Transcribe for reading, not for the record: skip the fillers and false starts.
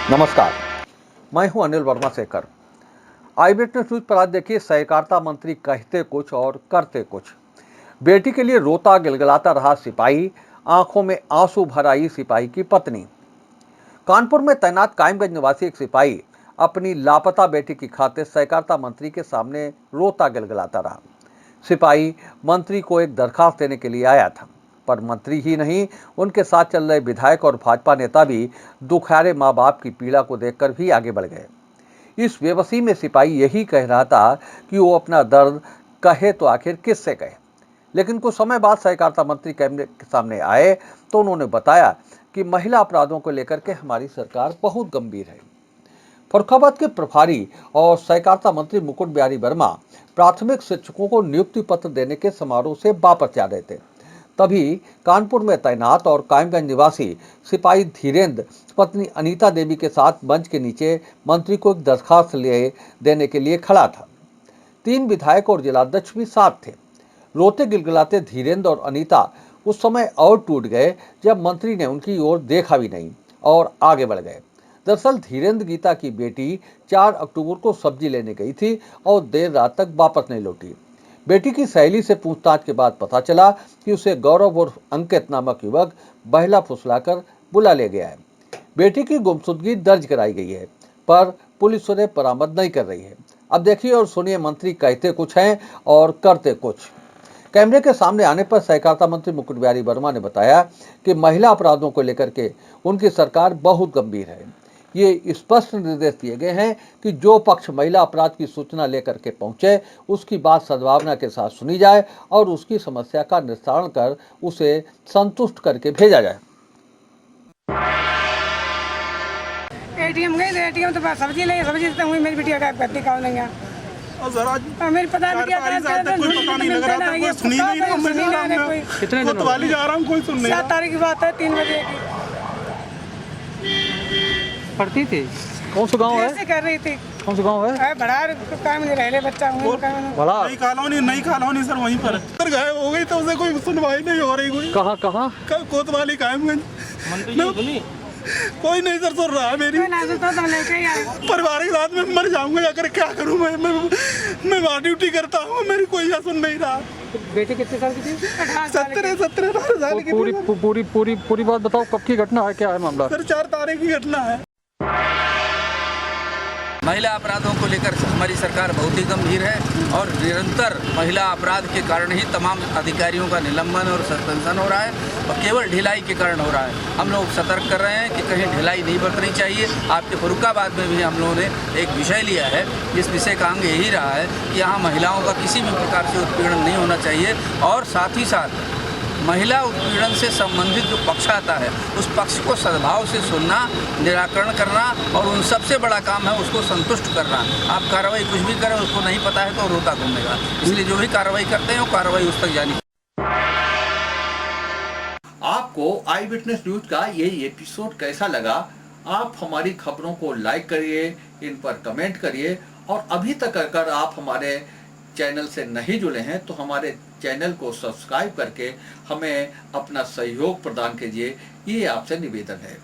नमस्कार, मैं हूं अनिल वर्मा शेखर। आई विटनेस न्यूज पर आज देखिए, सहकारिता मंत्री कहते कुछ और करते कुछ। बेटी के लिए रोता गिलगिलाता रहा सिपाही, आंखों में आंसू भर आई सिपाही की पत्नी। कानपुर में तैनात कायमगंज निवासी एक सिपाही अपनी लापता बेटी की खातिर सहकारिता मंत्री के सामने रोता गिलगिलाता रहा। सिपाही मंत्री को एक दरखास्त देने के लिए आया था, पर मंत्री ही नहीं, उनके साथ चल रहे विधायक और भाजपा नेता भी दुखियारे माँ बाप की पीड़ा को देखकर भी आगे बढ़ गए। इस बेबसी में सिपाही यही कह रहा था कि वो अपना दर्द कहे तो आखिर किससे कहे। लेकिन कुछ समय बाद सहकारिता मंत्री कैमरे के सामने आए तो उन्होंने बताया कि महिला अपराधों को लेकर के हमारी सरकार बहुत गंभीर है। फर्रुखाबाद के प्रभारी और सहकारिता मंत्री मुकुट बिहारी वर्मा प्राथमिक शिक्षकों को नियुक्ति पत्र देने के समारोह से वापस जा रहे थे। तभी कानपुर में तैनात और कायमगंज निवासी सिपाही धीरेन्द्र पत्नी अनीता देवी के साथ मंच के नीचे मंत्री को एक दरखास्त ले देने के लिए खड़ा था। 3 विधायक और जिलाध्यक्ष भी साथ थे। रोते गिलगिलाते धीरेन्द्र और अनीता उस समय और टूट गए जब मंत्री ने उनकी ओर देखा भी नहीं और आगे बढ़ गए। दरअसल धीरेन्द्र गीता की बेटी 4 अक्टूबर को सब्जी लेने गई थी और देर रात तक वापस नहीं लौटी। बेटी की सहेली से पूछताछ के बाद पता चला कि उसे गौरव और अंकित नामक युवक बहला फुसलाकर बुला ले गया है। बेटी की गुमशुदगी दर्ज कराई गई है, पर पुलिस उन्हें बरामद नहीं कर रही है। अब देखिए और सुनिए, मंत्री कहते कुछ हैं और करते कुछ। कैमरे के सामने आने पर सहकारिता मंत्री मुकुट बिहारी वर्मा ने बताया कि महिला अपराधों को लेकर के उनकी सरकार बहुत गंभीर है। ये स्पष्ट निर्देश दिए गए हैं कि जो पक्ष महिला अपराध की सूचना लेकर के पहुंचे, उसकी बात सद्भावना के साथ सुनी जाए और उसकी समस्या का निस्तारण कर उसे संतुष्ट करके भेजा जाए। एटीएम गए थे, एटीएम तो सब्जी ले, सब्जी देते हुए मेरी बिटिया का गद्दी काल नहीं है और मेरी पता नहीं क्या कोई पता नहीं लग रहा था, कोई सुनी नहीं रहा, मैं कितने दिन कोतवाली जा रहा हूँ, कोई सुन नहीं रहा। 7 तारीख की बात है, 3 बजे पढ़ती थी। कौन सा गांव है? ऐसे कर रही थी। कौन सा गांव है? बड़ा काम नहीं रहे बच्चा नई कॉलोनी सर, वहीं पर सर गायब हो गई तो उसे कोई सुनवाई नहीं हो रही। कोई कहाँ? कोतवाली कायमगंज। कोई नहीं सर सुन रहा है। मेरी परिवार के साथ में मर जाऊंगा जाकर, क्या करूं मैं ड्यूटी करता हूँ, मेरी कोई या सुन नहीं रहा। बेटी कितने साल की थी? 17 साल की। पूरी बात बताओ, कब की घटना है, क्या है मामला? सर 4 तारीख की घटना है। महिला अपराधों को लेकर हमारी सरकार बहुत ही गंभीर है और निरंतर महिला अपराध के कारण ही तमाम अधिकारियों का निलंबन और सस्पेंशन हो रहा है और केवल ढिलाई के कारण हो रहा है। हम लोग सतर्क कर रहे हैं कि कहीं ढिलाई नहीं बरतनी चाहिए। आपके फर्रुखाबाद में भी हम लोगों ने एक विषय लिया है। इस विषय का अंग यही रहा है कि यहाँ महिलाओं का किसी भी प्रकार से उत्पीड़न नहीं होना चाहिए और साथ ही साथ महिला उत्पीड़न से संबंधित जो पक्ष आता है उस पक्ष को सद्भाव से सुनना, निराकरण करना और उन सबसे बड़ा काम है उसको संतुष्ट करना। आप कार्रवाई कुछ भी करें, उसको नहीं पता है तो रोता घूमेगा। इसलिए जो भी कार्रवाई करते हैं वो कार्रवाई उस तक जानी। आपको आई विटनेस न्यूज का ये एपिसोड कैसा लगा? आप हमारी खबरों को लाइक करिए, इन पर कमेंट करिए और अभी तक अगर आप हमारे चैनल से नहीं जुड़े हैं तो हमारे चैनल को सब्सक्राइब करके हमें अपना सहयोग प्रदान कीजिए, ये आपसे निवेदन है।